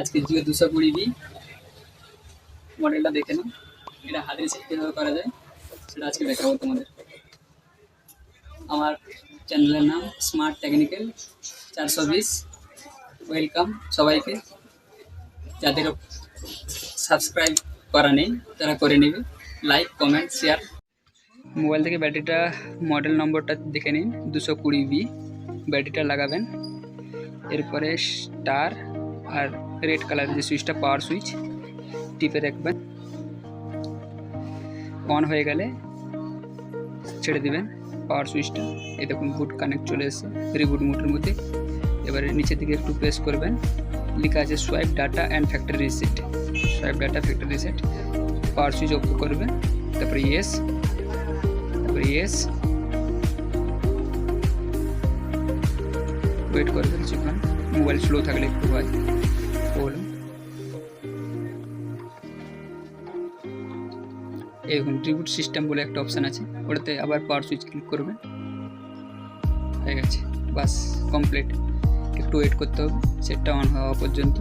আজকে জিও 220 মডেলটা দেখে নাও। এটা হাতের সেট কীভাবে করা যায় সেটা আজকে দেখাবো তোমাদের। আমার চ্যানেলের নাম স্মার্ট টেকনিক্যাল 420। ওয়েলকাম সবাইকে। যাদের সাবস্ক্রাইব করা নেই তারা করে নেবে, লাইক কমেন্ট শেয়ার। মোবাইল থেকে ব্যাটারিটা মডেল নম্বরটা দেখে নিন, 220B ব্যাটারিটা লাগাবেন। এরপরে স্টার আর রেড কালারের যে সুইচটা পাওয়ার সুইচ টিপে রাখবেন। অন হয়ে গেলে ছেড়ে দিবেন পাওয়ার সুইচটা। এই দেখুন বুট কানেক্ট চলে এসেছে রিবুট মোডের মধ্যে। এবারে নিচের দিকে একটু প্রেস করবেন, লেখা আছে swipe data and factory reset. Swipe data factory reset, power switch off করবেন, তারপরে ইয়েস, তারপরে ইয়েস, ওয়েট করবেন কিছুক্ষণ। মোবাইল স্লো থাকলে একটু হয় বলুন। এখন রিবুট সিস্টেম বলে একটা অপশান আছে, ওটাতে আবার পাওয়ার সুইচ ক্লিক করবেন। হয়ে গেছে, বাস কমপ্লিট। একটু ওয়েট করতে হবে সেটটা অন হওয়া পর্যন্ত।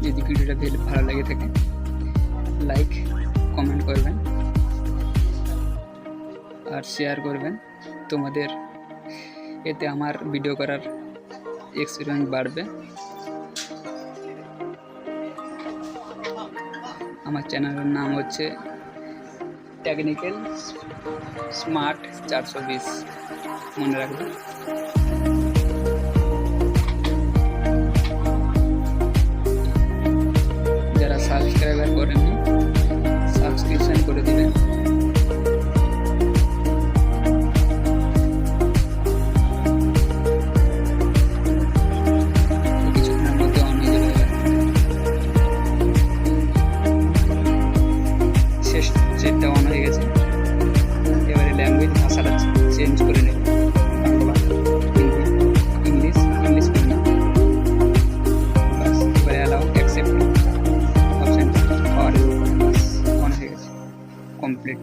যদি ভিডিওটা ভালো লাগে থাকে লাইক কমেন্ট করবেন আর শেয়ার করবেন। তোমাদের এতে আমার ভিডিও করার এক্সপিরিয়েন্স বাড়বে। আমার চ্যানেলের নাম হচ্ছে টেকনিক্যাল স্মার্ট 420, মনে রাখবেন। যারা সাবস্ক্রাইবার করেননি সাবস্ক্রিপশন করে দিবেন। কিছুক্ষণের মধ্যে অন হয়ে যাবে। সেটটা অন হয়ে গেছে। এবারে ল্যাঙ্গুয়েজ ভাষাটা চেঞ্জ করে নেব, বাংলা, হিন্দি, ইংলিশ করে নেব। এবারে allow accept option power on হয়ে গেছে, কমপ্লিট।